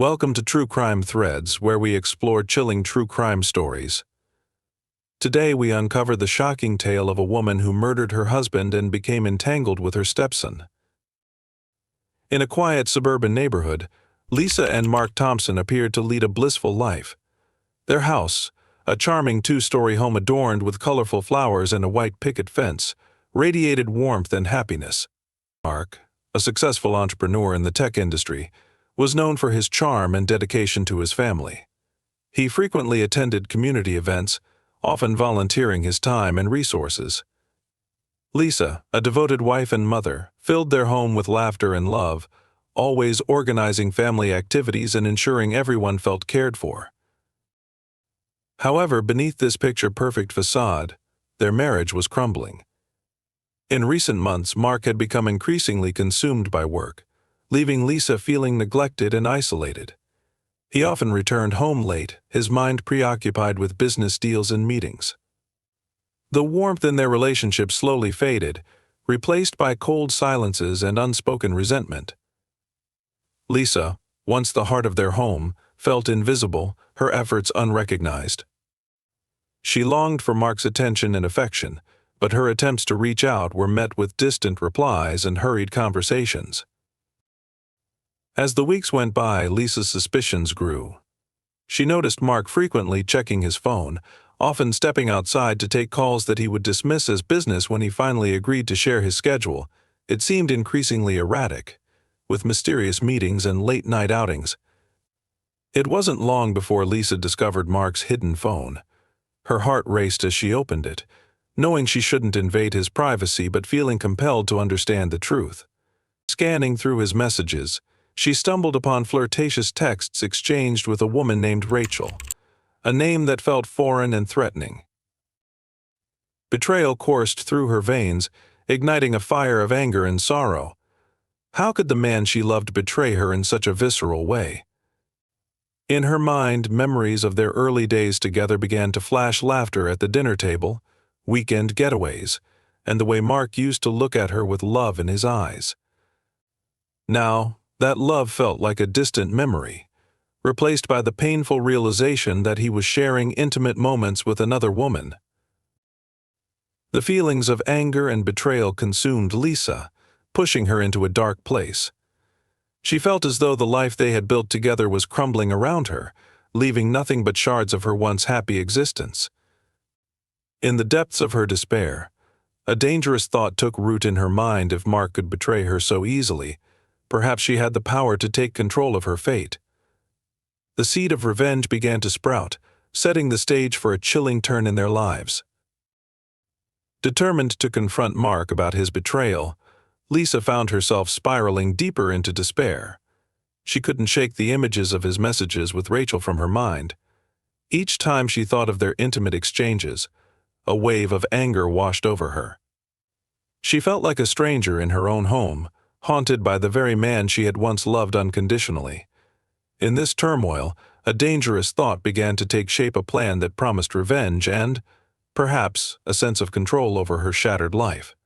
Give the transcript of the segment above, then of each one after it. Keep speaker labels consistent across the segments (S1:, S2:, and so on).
S1: Welcome to True Crime Threads, where we explore chilling true crime stories. Today we uncover the shocking tale of a woman who murdered her husband and became entangled with her stepson. In a quiet suburban neighborhood, Lisa and Mark Thompson appeared to lead a blissful life. Their house, a charming two-story home adorned with colorful flowers and a white picket fence, radiated warmth and happiness. Mark, a successful entrepreneur in the tech industry, was known for his charm and dedication to his family. He frequently attended community events, often volunteering his time and resources. Lisa, a devoted wife and mother, filled their home with laughter and love, always organizing family activities and ensuring everyone felt cared for. However, beneath this picture-perfect facade, their marriage was crumbling. In recent months, Mark had become increasingly consumed by work, leaving Lisa feeling neglected and isolated. He often returned home late, his mind preoccupied with business deals and meetings. The warmth in their relationship slowly faded, replaced by cold silences and unspoken resentment. Lisa, once the heart of their home, felt invisible, her efforts unrecognized. She longed for Mark's attention and affection, but her attempts to reach out were met with distant replies and hurried conversations. As the weeks went by, Lisa's suspicions grew. She noticed Mark frequently checking his phone, often stepping outside to take calls that he would dismiss as business when he finally agreed to share his schedule. It seemed increasingly erratic, with mysterious meetings and late-night outings. It wasn't long before Lisa discovered Mark's hidden phone. Her heart raced as she opened it, knowing she shouldn't invade his privacy but feeling compelled to understand the truth. Scanning through his messages, she stumbled upon flirtatious texts exchanged with a woman named Rachel, a name that felt foreign and threatening. Betrayal coursed through her veins, igniting a fire of anger and sorrow. How could the man she loved betray her in such a visceral way? In her mind, memories of their early days together began to flash: laughter at the dinner table, weekend getaways, and the way Mark used to look at her with love in his eyes. Now, that love felt like a distant memory, replaced by the painful realization that he was sharing intimate moments with another woman. The feelings of anger and betrayal consumed Lisa, pushing her into a dark place. She felt as though the life they had built together was crumbling around her, leaving nothing but shards of her once happy existence. In the depths of her despair, a dangerous thought took root in her mind. If Mark could betray her so easily, perhaps she had the power to take control of her fate. The seed of revenge began to sprout, setting the stage for a chilling turn in their lives. Determined to confront Mark about his betrayal, Lisa found herself spiraling deeper into despair. She couldn't shake the images of his messages with Rachel from her mind. Each time she thought of their intimate exchanges, a wave of anger washed over her. She felt like a stranger in her own home, haunted by the very man she had once loved unconditionally. In this turmoil, a dangerous thought began to take shape: a plan that promised revenge and, perhaps, a sense of control over her shattered life.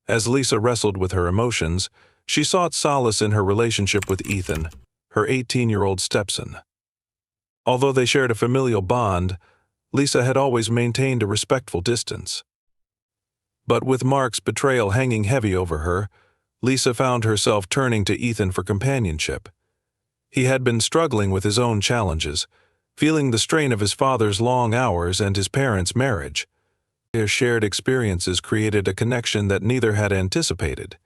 S1: As Lisa wrestled with her emotions, she sought solace in her relationship with Ethan, her 18-year-old stepson. Although they shared a familial bond, Lisa had always maintained a respectful distance. But with Mark's betrayal hanging heavy over her, Lisa found herself turning to Ethan for companionship. He had been struggling with his own challenges, feeling the strain of his father's long hours and his parents' marriage. Their shared experiences created a connection that neither had anticipated.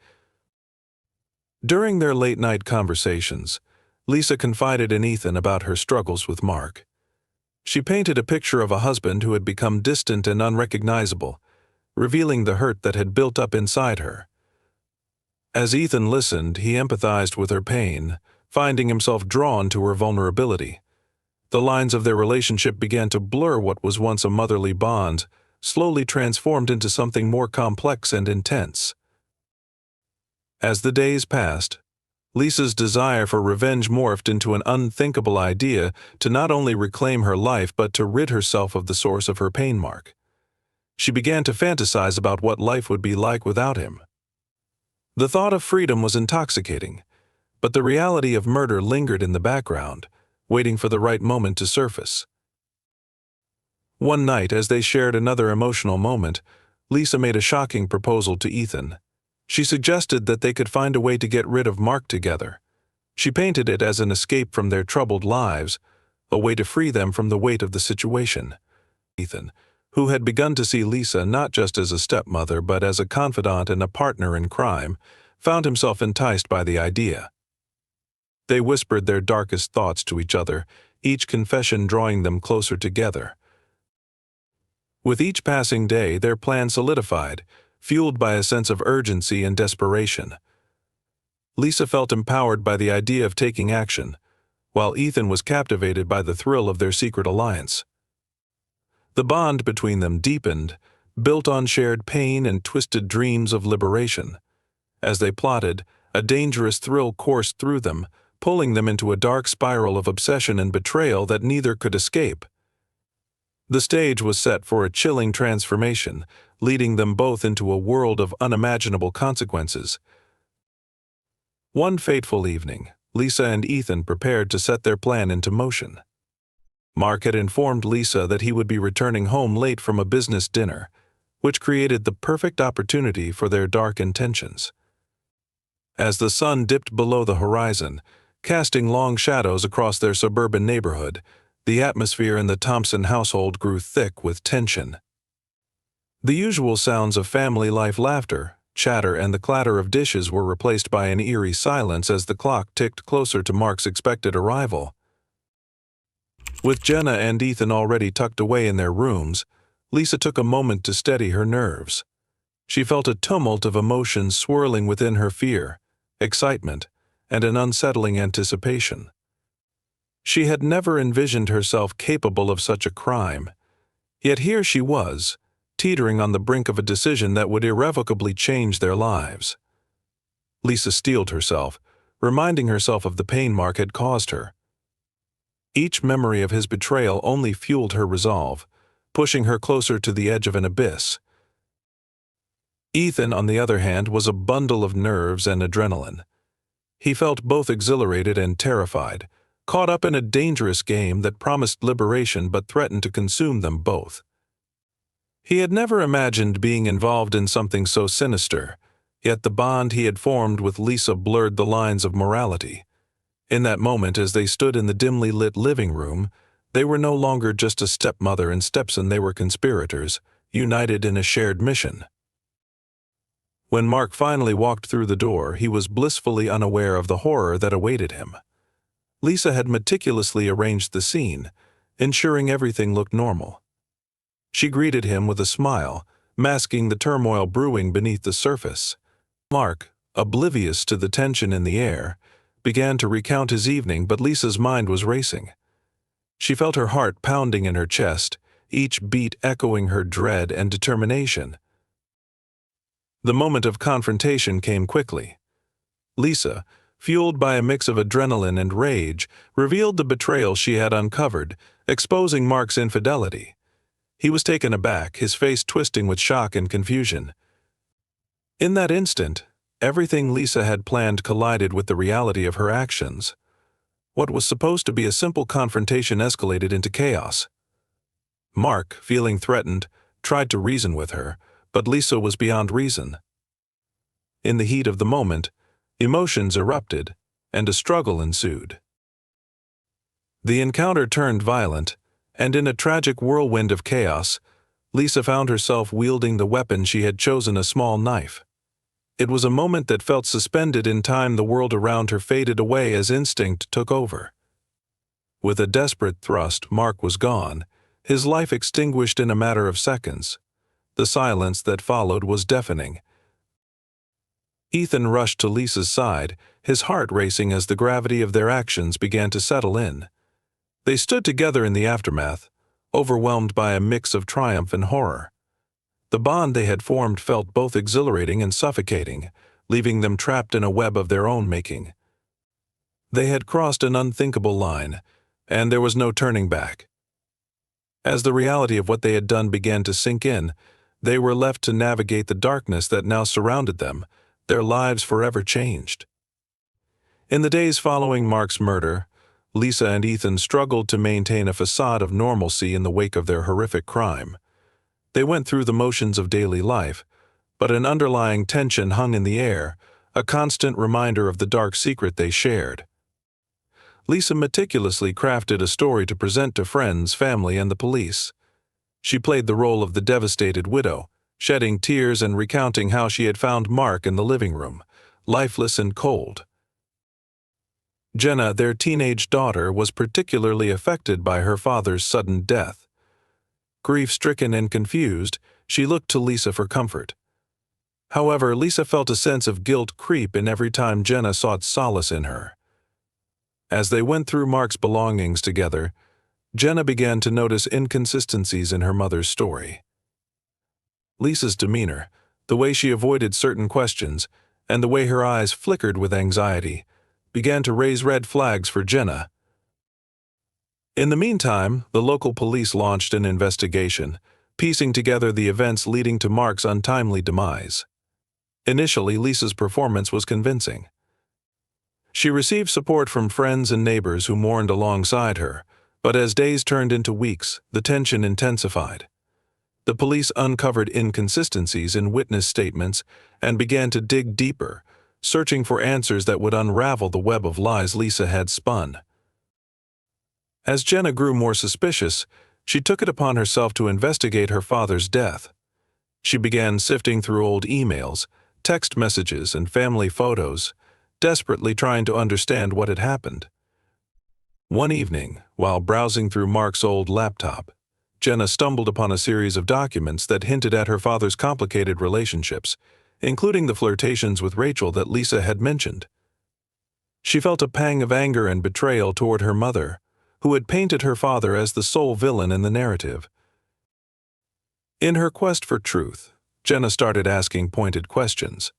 S1: During their late-night conversations, Lisa confided in Ethan about her struggles with Mark. She painted a picture of a husband who had become distant and unrecognizable, revealing the hurt that had built up inside her. As Ethan listened, he empathized with her pain, finding himself drawn to her vulnerability. The lines of their relationship began to blur. What was once a motherly bond slowly transformed into something more complex and intense. As the days passed, Lisa's desire for revenge morphed into an unthinkable idea to not only reclaim her life but to rid herself of the source of her pain. Mark. She began to fantasize about what life would be like without him. The thought of freedom was intoxicating, but the reality of murder lingered in the background, waiting for the right moment to surface. One night, as they shared another emotional moment, Lisa made a shocking proposal to Ethan. She suggested that they could find a way to get rid of Mark together. She painted it as an escape from their troubled lives, a way to free them from the weight of the situation. Ethan, who had begun to see Lisa not just as a stepmother but as a confidant and a partner in crime, found himself enticed by the idea. They whispered their darkest thoughts to each other, each confession drawing them closer together. With each passing day, their plan solidified, fueled by a sense of urgency and desperation. Lisa felt empowered by the idea of taking action, while Ethan was captivated by the thrill of their secret alliance. The bond between them deepened, built on shared pain and twisted dreams of liberation. As they plotted, a dangerous thrill coursed through them, pulling them into a dark spiral of obsession and betrayal that neither could escape. The stage was set for a chilling transformation, leading them both into a world of unimaginable consequences. One fateful evening, Lisa and Ethan prepared to set their plan into motion. Mark had informed Lisa that he would be returning home late from a business dinner, which created the perfect opportunity for their dark intentions. As the sun dipped below the horizon, casting long shadows across their suburban neighborhood, the atmosphere in the Thompson household grew thick with tension. The usual sounds of family life, laughter, chatter, and the clatter of dishes were replaced by an eerie silence as the clock ticked closer to Mark's expected arrival. With Jenna and Ethan already tucked away in their rooms, Lisa took a moment to steady her nerves. She felt a tumult of emotions swirling within her: fear, excitement, and an unsettling anticipation. She had never envisioned herself capable of such a crime, yet here she was, teetering on the brink of a decision that would irrevocably change their lives. Lisa steeled herself, reminding herself of the pain Mark had caused her. Each memory of his betrayal only fueled her resolve, pushing her closer to the edge of an abyss. Ethan, on the other hand, was a bundle of nerves and adrenaline. He felt both exhilarated and terrified, caught up in a dangerous game that promised liberation but threatened to consume them both. He had never imagined being involved in something so sinister, yet the bond he had formed with Lisa blurred the lines of morality. In that moment, as they stood in the dimly lit living room, they were no longer just a stepmother and Stepson, they were conspirators, united in a shared mission. When Mark finally walked through the door, he was blissfully unaware of the horror that awaited him. Lisa had meticulously arranged the scene, ensuring everything looked normal. She greeted him with a smile, masking the turmoil brewing beneath the surface. Mark, oblivious to the tension in the air, began to recount his evening, but Lisa's mind was racing. She felt her heart pounding in her chest, each beat echoing her dread and determination. The moment of confrontation came quickly. Lisa, fueled by a mix of adrenaline and rage, revealed the betrayal she had uncovered, exposing Mark's infidelity. He was taken aback, his face twisting with shock and confusion. In that instant, everything Lisa had planned collided with the reality of her actions. What was supposed to be a simple confrontation escalated into chaos. Mark, feeling threatened, tried to reason with her, but Lisa was beyond reason. In the heat of the moment, emotions erupted, and a struggle ensued. The encounter turned violent, and in a tragic whirlwind of chaos, Lisa found herself wielding the weapon she had chosen, a small knife. It was a moment that felt suspended in time. The world around her faded away as instinct took over. With a desperate thrust, Mark was gone, his life extinguished in a matter of seconds. The silence that followed was deafening. Ethan rushed to Lisa's side, his heart racing as the gravity of their actions began to settle in. They stood together in the aftermath, overwhelmed by a mix of triumph and horror. The bond they had formed felt both exhilarating and suffocating, leaving them trapped in a web of their own making. They had crossed an unthinkable line, and there was no turning back. As the reality of what they had done began to sink in, they were left to navigate the darkness that now surrounded them, their lives forever changed. In the days following Mark's murder, Lisa and Ethan struggled to maintain a facade of normalcy in the wake of their horrific crime. They went through the motions of daily life, but an underlying tension hung in the air, a constant reminder of the dark secret they shared. Lisa meticulously crafted a story to present to friends, family, and the police. She played the role of the devastated widow, shedding tears and recounting how she had found Mark in the living room, lifeless and cold. Jenna, their teenage daughter, was particularly affected by her father's sudden death. Grief-stricken and confused, she looked to Lisa for comfort. However, Lisa felt a sense of guilt creep in every time Jenna sought solace in her. As they went through Mark's belongings together, Jenna began to notice inconsistencies in her mother's story. Lisa's demeanor, the way she avoided certain questions, and the way her eyes flickered with anxiety, began to raise red flags for Jenna. In the meantime, the local police launched an investigation, piecing together the events leading to Mark's untimely demise. Initially, Lisa's performance was convincing. She received support from friends and neighbors who mourned alongside her, but as days turned into weeks, the tension intensified. The police uncovered inconsistencies in witness statements and began to dig deeper, searching for answers that would unravel the web of lies Lisa had spun. As Jenna grew more suspicious, she took it upon herself to investigate her father's death. She began sifting through old emails, text messages, and family photos, desperately trying to understand what had happened. One evening, while browsing through Mark's old laptop, Jenna stumbled upon a series of documents that hinted at her father's complicated relationships, including the flirtations with Rachel that Lisa had mentioned. She felt a pang of anger and betrayal toward her mother, who had painted her father as the sole villain in the narrative. In her quest for truth, Jenna started asking pointed questions.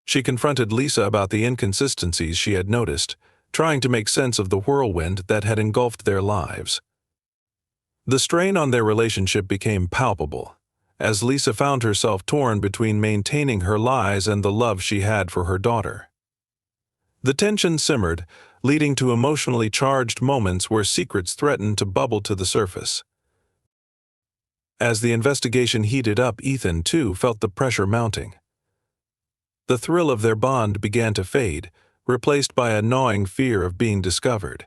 S1: She confronted Lisa about the inconsistencies she had noticed, trying to make sense of the whirlwind that had engulfed their lives. The strain on their relationship became palpable, as Lisa found herself torn between maintaining her lies and the love she had for her daughter. The tension simmered, leading to emotionally charged moments where secrets threatened to bubble to the surface. As the investigation heated up, Ethan, too, felt the pressure mounting. The thrill of their bond began to fade, replaced by a gnawing fear of being discovered.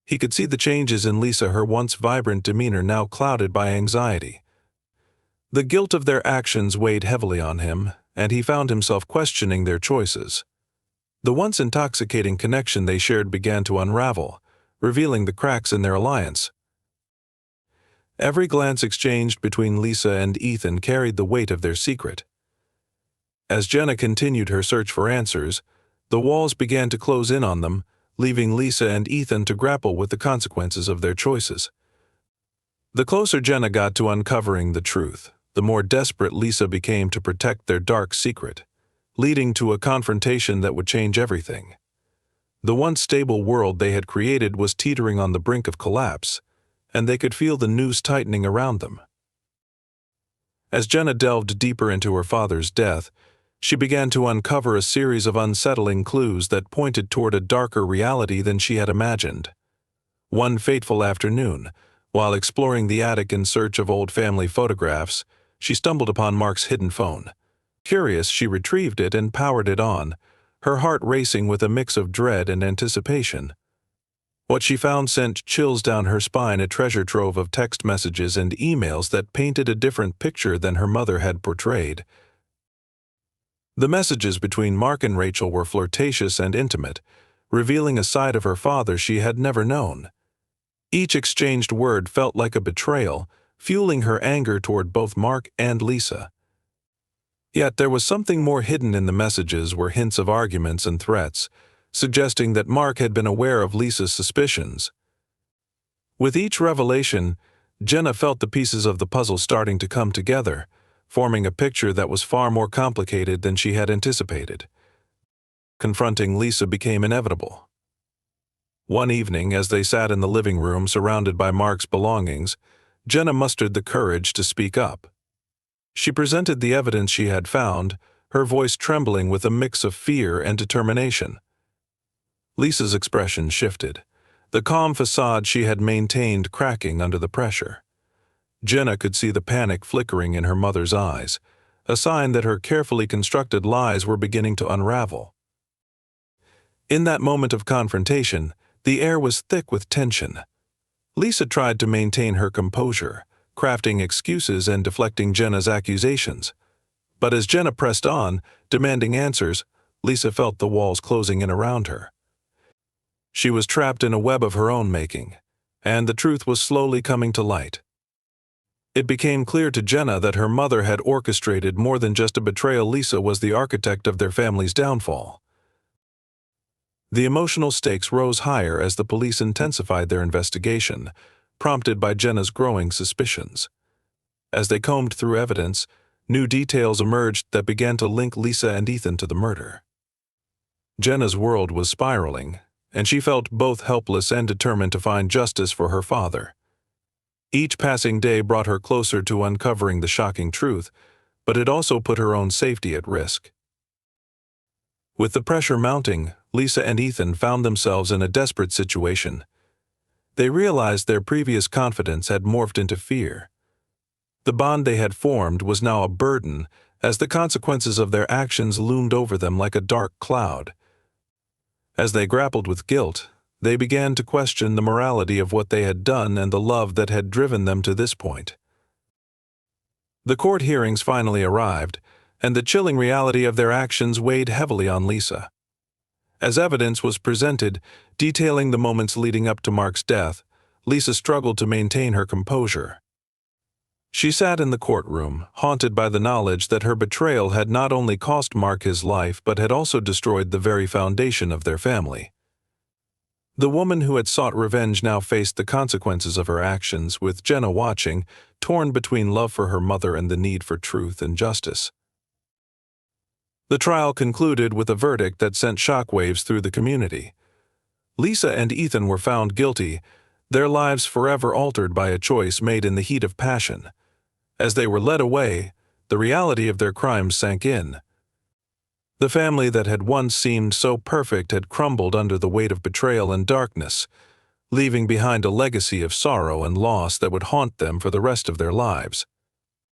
S1: He could see the changes in Lisa, her once vibrant demeanor now clouded by anxiety. The guilt of their actions weighed heavily on him, and he found himself questioning their choices. The once intoxicating connection they shared began to unravel, revealing the cracks in their alliance. Every glance exchanged between Lisa and Ethan carried the weight of their secret. As Jenna continued her search for answers, the walls began to close in on them, leaving Lisa and Ethan to grapple with the consequences of their choices. The closer Jenna got to uncovering the truth, the more desperate Lisa became to protect their dark secret, leading to a confrontation that would change everything. The once stable world they had created was teetering on the brink of collapse, and they could feel the noose tightening around them. As Jenna delved deeper into her father's death, she began to uncover a series of unsettling clues that pointed toward a darker reality than she had imagined. One fateful afternoon, while exploring the attic in search of old family photographs, she stumbled upon Mark's hidden phone. Curious, she retrieved it and powered it on, her heart racing with a mix of dread and anticipation. What she found sent chills down her spine, a treasure trove of text messages and emails that painted a different picture than her mother had portrayed. The messages between Mark and Rachel were flirtatious and intimate, revealing a side of her father she had never known. Each exchanged word felt like a betrayal, fueling her anger toward both Mark and Lisa. Yet there was something more hidden in the messages, were hints of arguments and threats, suggesting that Mark had been aware of Lisa's suspicions. With each revelation, Jenna felt the pieces of the puzzle starting to come together, forming a picture that was far more complicated than she had anticipated. Confronting Lisa became inevitable. One evening, as they sat in the living room surrounded by Mark's belongings, Jenna mustered the courage to speak up. She presented the evidence she had found, her voice trembling with a mix of fear and determination. Lisa's expression shifted, the calm facade she had maintained cracking under the pressure. Jenna could see the panic flickering in her mother's eyes, a sign that her carefully constructed lies were beginning to unravel. In that moment of confrontation, the air was thick with tension. Lisa tried to maintain her composure, crafting excuses and deflecting Jenna's accusations. But as Jenna pressed on, demanding answers, Lisa felt the walls closing in around her. She was trapped in a web of her own making, and the truth was slowly coming to light. It became clear to Jenna that her mother had orchestrated more than just a betrayal. Lisa was the architect of their family's downfall. The emotional stakes rose higher as the police intensified their investigation, prompted by Jenna's growing suspicions. As they combed through evidence, new details emerged that began to link Lisa and Ethan to the murder. Jenna's world was spiraling, and she felt both helpless and determined to find justice for her father. Each passing day brought her closer to uncovering the shocking truth, but it also put her own safety at risk. With the pressure mounting, Lisa and Ethan found themselves in a desperate situation. They realized their previous confidence had morphed into fear. The bond they had formed was now a burden, as the consequences of their actions loomed over them like a dark cloud. As they grappled with guilt, they began to question the morality of what they had done and the love that had driven them to this point. The court hearings finally arrived, and the chilling reality of their actions weighed heavily on Lisa. As evidence was presented, detailing the moments leading up to Mark's death, Lisa struggled to maintain her composure. She sat in the courtroom, haunted by the knowledge that her betrayal had not only cost Mark his life but had also destroyed the very foundation of their family. The woman who had sought revenge now faced the consequences of her actions, with Jenna watching, torn between love for her mother and the need for truth and justice. The trial concluded with a verdict that sent shockwaves through the community. Lisa and Ethan were found guilty, their lives forever altered by a choice made in the heat of passion. As they were led away, the reality of their crimes sank in. The family that had once seemed so perfect had crumbled under the weight of betrayal and darkness, leaving behind a legacy of sorrow and loss that would haunt them for the rest of their lives.